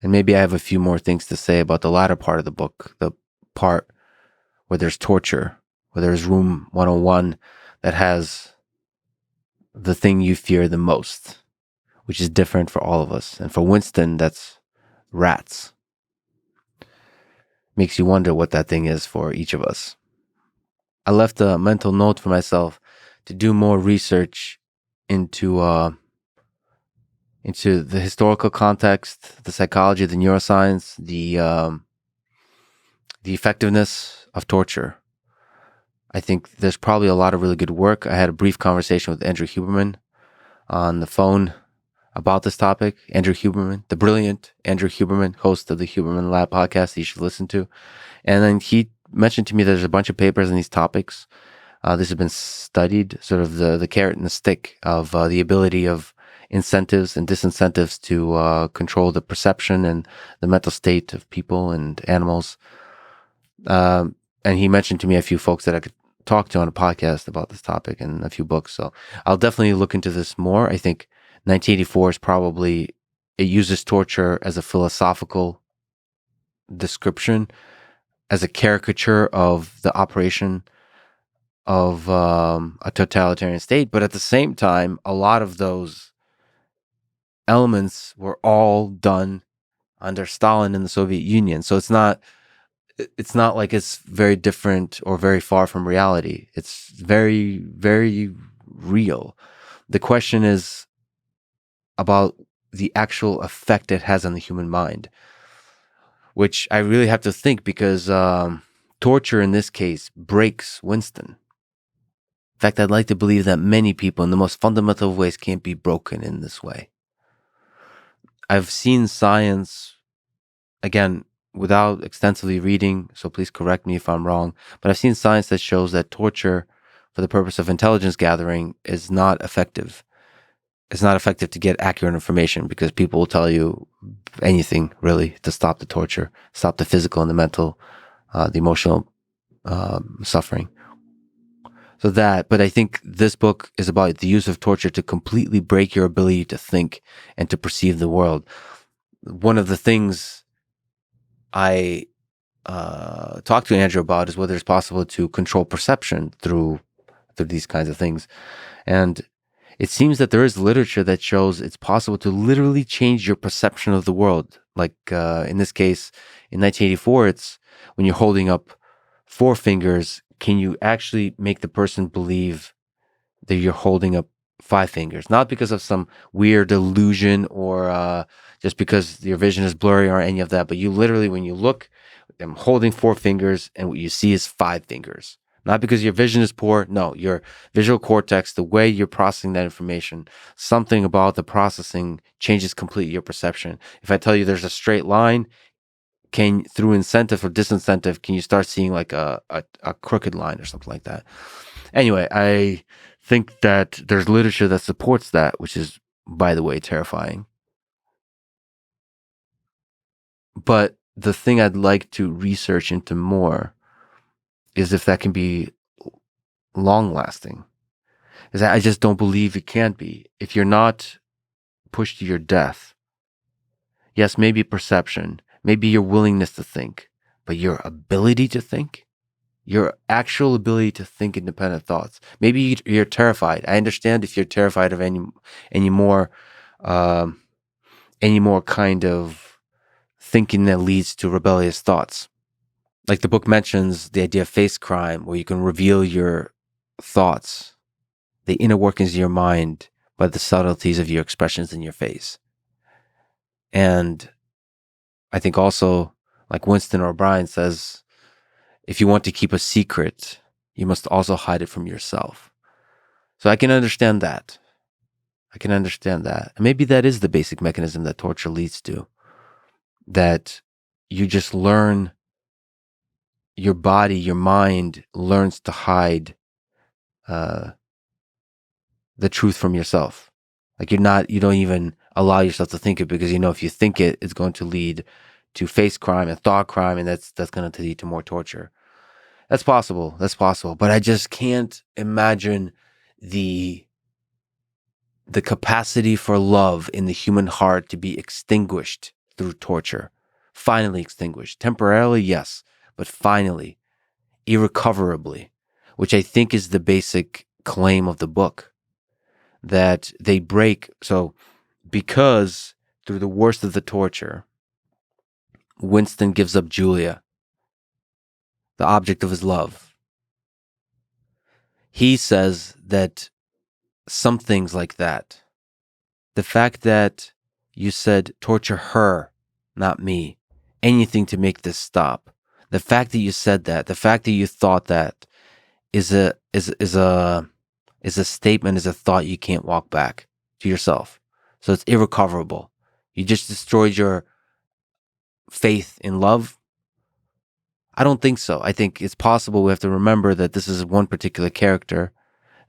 And maybe I have a few more things to say about the latter part of the book, the part where there's torture, where there's room 101 that has the thing you fear the most, which is different for all of us. And for Winston, that's rats. Makes you wonder what that thing is for each of us. I left a mental note for myself to do more research into the historical context, the psychology, the neuroscience, the effectiveness of torture. I think there's probably a lot of really good work. I had a brief conversation with Andrew Huberman on the phone about this topic. Andrew Huberman, the brilliant Andrew Huberman, host of the Huberman Lab podcast that you should listen to. And then he mentioned to me there's a bunch of papers on these topics. This has been studied, sort of the carrot and the stick of the ability of incentives and disincentives to control the perception and the mental state of people and animals. And he mentioned to me a few folks that I could talk to on a podcast about this topic and a few books. So I'll definitely look into this more. I think 1984 is probably, it uses torture as a philosophical description, as a caricature of the operation of a totalitarian state. But at the same time, a lot of those elements were all done under Stalin in the Soviet Union. So it's not like it's very different or very far from reality. It's very, very real. The question is about the actual effect it has on the human mind, which I really have to think, because torture in this case breaks Winston. In fact, I'd like to believe that many people in the most fundamental of ways can't be broken in this way. I've seen science, again, without extensively reading, so please correct me if I'm wrong, but I've seen science that shows that torture for the purpose of intelligence gathering is not effective. It's not effective to get accurate information, because people will tell you anything, really, to stop the torture, stop the physical and the mental, the emotional suffering. So but I think this book is about the use of torture to completely break your ability to think and to perceive the world. One of the things I talked to Andrew about is whether it's possible to control perception through these kinds of things. And it seems that there is literature that shows it's possible to literally change your perception of the world. Like in this case, in 1984, it's when you're holding up 4 fingers, can you actually make the person believe that you're holding up 5 fingers? Not because of some weird illusion or just because your vision is blurry or any of that, but you literally, when you look, I'm holding 4 fingers and what you see is 5 fingers. Not because your vision is poor. No, your visual cortex, the way you're processing that information, something about the processing changes completely your perception. If I tell you there's a straight line, through incentive or disincentive, can you start seeing like a crooked line or something like that? Anyway, I think that there's literature that supports that, which is, by the way, terrifying. But the thing I'd like to research into more is if that can be long lasting. Is that I just don't believe it can be. If you're not pushed to your death, yes, maybe perception, maybe your willingness to think, but your ability to think, your actual ability to think independent thoughts. Maybe you're terrified. I understand if you're terrified of any more kind of thinking that leads to rebellious thoughts. Like the book mentions the idea of face crime, where you can reveal your thoughts, the inner workings of your mind, by the subtleties of your expressions in your face. And I think also, like Winston O'Brien says, if you want to keep a secret, you must also hide it from yourself. So I can understand that. And maybe that is the basic mechanism that torture leads to. That you just learn, your body, your mind learns to hide the truth from yourself. Like you don't even allow yourself to think it, because if you think it, it's going to lead to face crime and thought crime, and that's going to lead to more torture. That's possible. But I just can't imagine the capacity for love in the human heart to be extinguished through torture. Finally extinguished. Temporarily, yes, but finally, irrecoverably, which I think is the basic claim of the book. That they break. So, because through the worst of the torture, Winston gives up Julia, the object of his love. He says that some things like that, the fact that you said torture her, not me, anything to make this stop. The fact that you said that, the fact that you thought that is a statement, is a thought you can't walk back to yourself. So it's irrecoverable. You just destroyed your faith in love. I don't think so. I think it's possible. We have to remember that this is one particular character.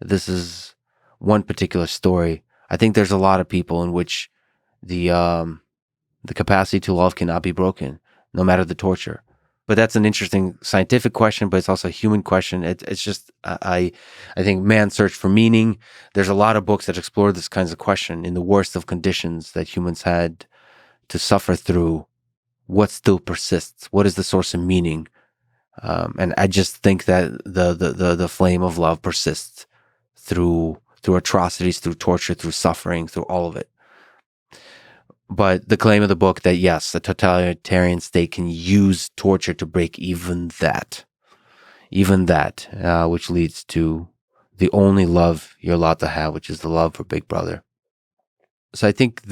This is one particular story. I think there's a lot of people in which the capacity to love cannot be broken, no matter the torture. But that's an interesting scientific question, but it's also a human question. It's just, I think man's search for meaning. There's a lot of books that explore this kinds of question in the worst of conditions that humans had to suffer through. What still persists? What is the source of meaning? And I just think that the flame of love persists through atrocities, through torture, through suffering, through all of it. But the claim of the book that yes, a totalitarian state can use torture to break even that, which leads to the only love you're allowed to have, which is the love for Big Brother. So I think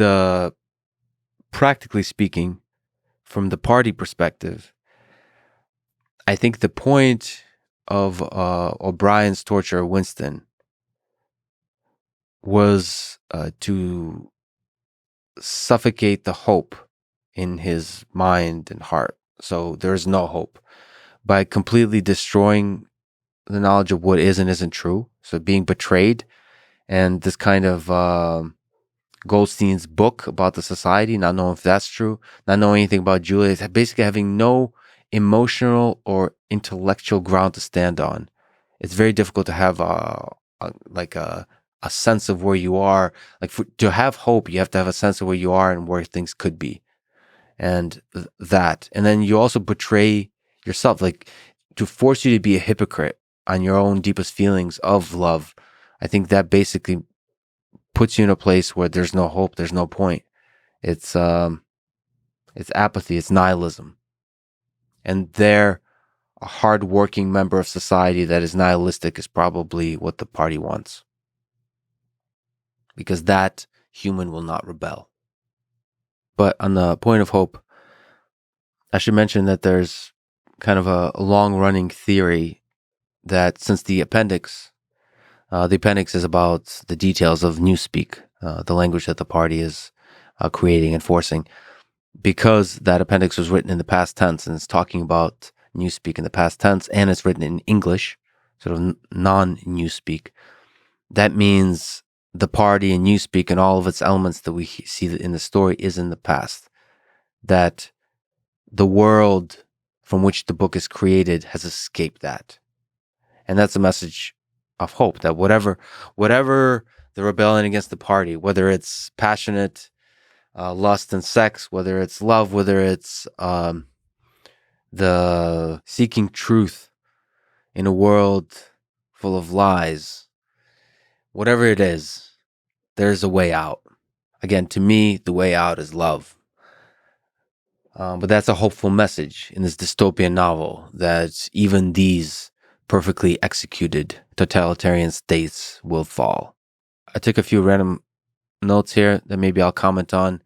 practically speaking, from the party perspective, I think the point of O'Brien's torture of Winston was to suffocate the hope in his mind and heart. So there is no hope. By completely destroying the knowledge of what is and isn't true, so being betrayed, and this kind of Goldstein's book about the society, not knowing if that's true, not knowing anything about Julia, basically having no emotional or intellectual ground to stand on. It's very difficult to have a sense of where you are. To have hope, you have to have a sense of where you are and where things could be. And and then you also betray yourself, to force you to be a hypocrite on your own deepest feelings of love. I think that basically puts you in a place where there's no hope, there's no point. It's apathy, it's nihilism. And a hardworking member of society that is nihilistic is probably what the party wants. Because that human will not rebel. But on the point of hope, I should mention that there's kind of a long-running theory that since the appendix is about the details of Newspeak, the language that the party is creating and forcing, because that appendix was written in the past tense and it's talking about Newspeak in the past tense and it's written in English, sort of non-Newspeak, that means the party and Newspeak and all of its elements that we see in the story is in the past. That the world from which the book is created has escaped that. And that's a message of hope, that whatever the rebellion against the party, whether it's passionate lust and sex, whether it's love, whether it's the seeking truth in a world full of lies, whatever it is, there's a way out. Again, to me, the way out is love. But that's a hopeful message in this dystopian novel, that even these perfectly executed totalitarian states will fall. I took a few random notes here that maybe I'll comment on.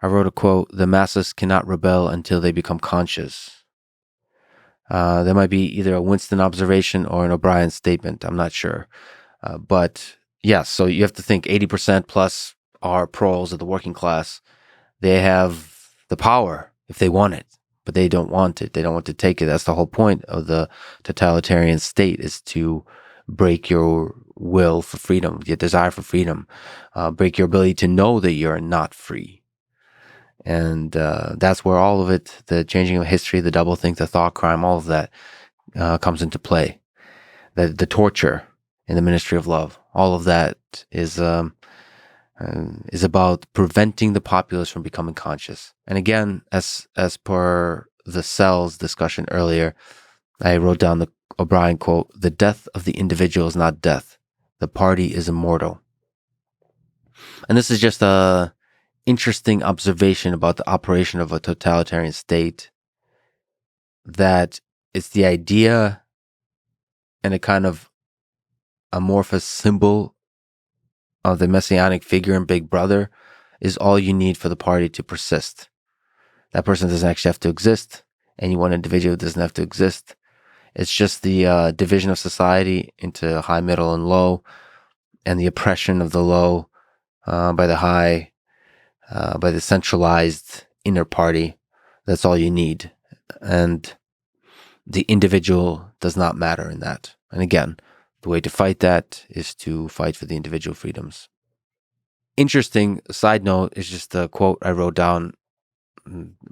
I wrote a quote: "The masses cannot rebel until they become conscious." That might be either a Winston observation or an O'Brien statement. I'm not sure. But yes, so you have to think 80% plus are proles of the working class. They have the power if they want it, but they don't want it. They don't want to take it. That's the whole point of the totalitarian state, is to break your will for freedom, your desire for freedom, break your ability to know that you're not free. And that's where all of it, the changing of history, the doublethink, the thought crime, all of that comes into play. The torture in the Ministry of Love, all of that is is about preventing the populace from becoming conscious. And again, as per the cells discussion earlier, I wrote down the O'Brien quote: "The death of the individual is not death. The party is immortal." And this is just a interesting observation about the operation of a totalitarian state, that it's the idea and a kind of amorphous symbol of the messianic figure in Big Brother is all you need for the party to persist. That person doesn't actually have to exist. Any one individual doesn't have to exist. It's just the division of society into high, middle, and low, and the oppression of the low by the high, by the centralized inner party. That's all you need. And the individual does not matter in that. And again, the way to fight that is to fight for the individual freedoms. Interesting side note is just a quote I wrote down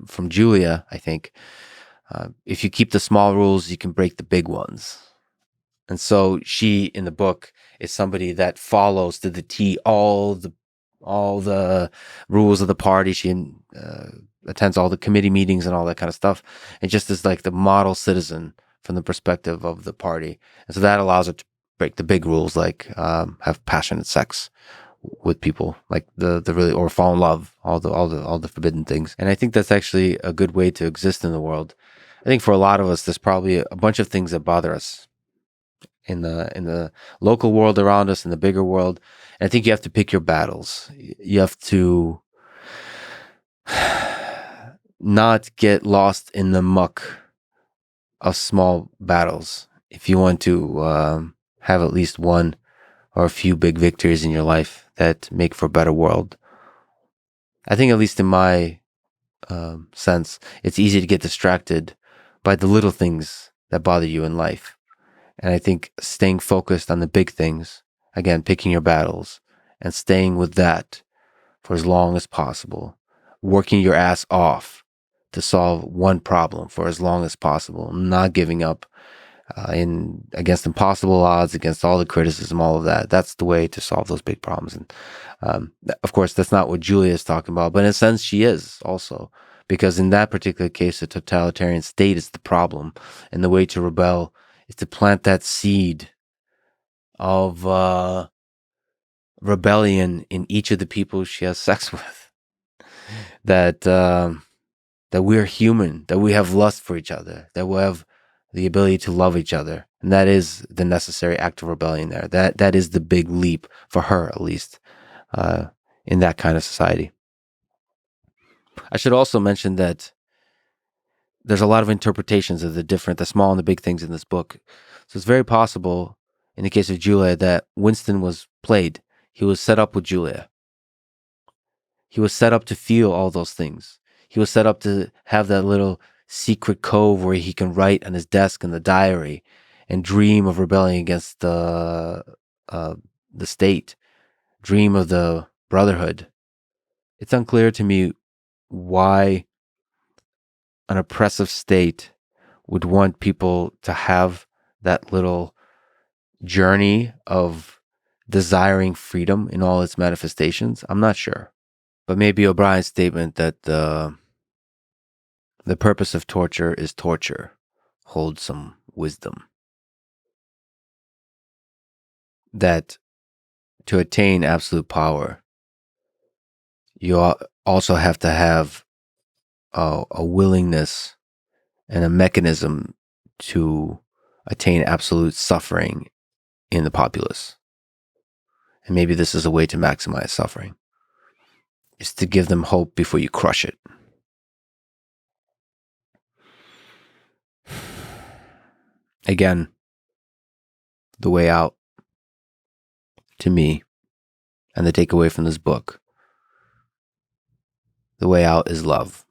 from Julia, I think. If you keep the small rules, you can break the big ones. And so she, in the book, is somebody that follows to the T all the rules of the party. She attends all the committee meetings and all that kind of stuff. And just is like the model citizen from the perspective of the party. And so that allows her to break the big rules, like have passionate sex with people, like the really, or fall in love, all the forbidden things. And I think that's actually a good way to exist in the world. I think for a lot of us, there's probably a bunch of things that bother us in the local world around us, in the bigger world. And I think you have to pick your battles. You have to not get lost in the muck of small battles if you want to have at least one or a few big victories in your life that make for a better world. I think, at least in my sense, it's easy to get distracted by the little things that bother you in life. And I think staying focused on the big things, again, picking your battles and staying with that for as long as possible, working your ass off to solve one problem for as long as possible, not giving up against impossible odds, against all the criticism, all of that. That's the way to solve those big problems. And of course, that's not what Julia is talking about, but in a sense, she is also, because in that particular case, the totalitarian state is the problem, and the way to rebel is to plant that seed of rebellion in each of the people she has sex with. That we're human, that we have lust for each other, that we have the ability to love each other. And that is the necessary act of rebellion there. That is the big leap for her, at least, in that kind of society. I should also mention that there's a lot of interpretations of the small and the big things in this book. So it's very possible, in the case of Julia, that Winston was played. He was set up with Julia. He was set up to feel all those things. He was set up to have that little secret cove where he can write on his desk in the diary and dream of rebelling against the state, dream of the brotherhood. It's unclear to me why an oppressive state would want people to have that little journey of desiring freedom in all its manifestations. I'm not sure. But maybe O'Brien's statement that the purpose of torture is torture holds some wisdom. That to attain absolute power, you also have to have a willingness and a mechanism to attain absolute suffering in the populace. And maybe this is a way to maximize suffering, is to give them hope before you crush it. Again, the way out, to me, and the takeaway from this book, the way out is love.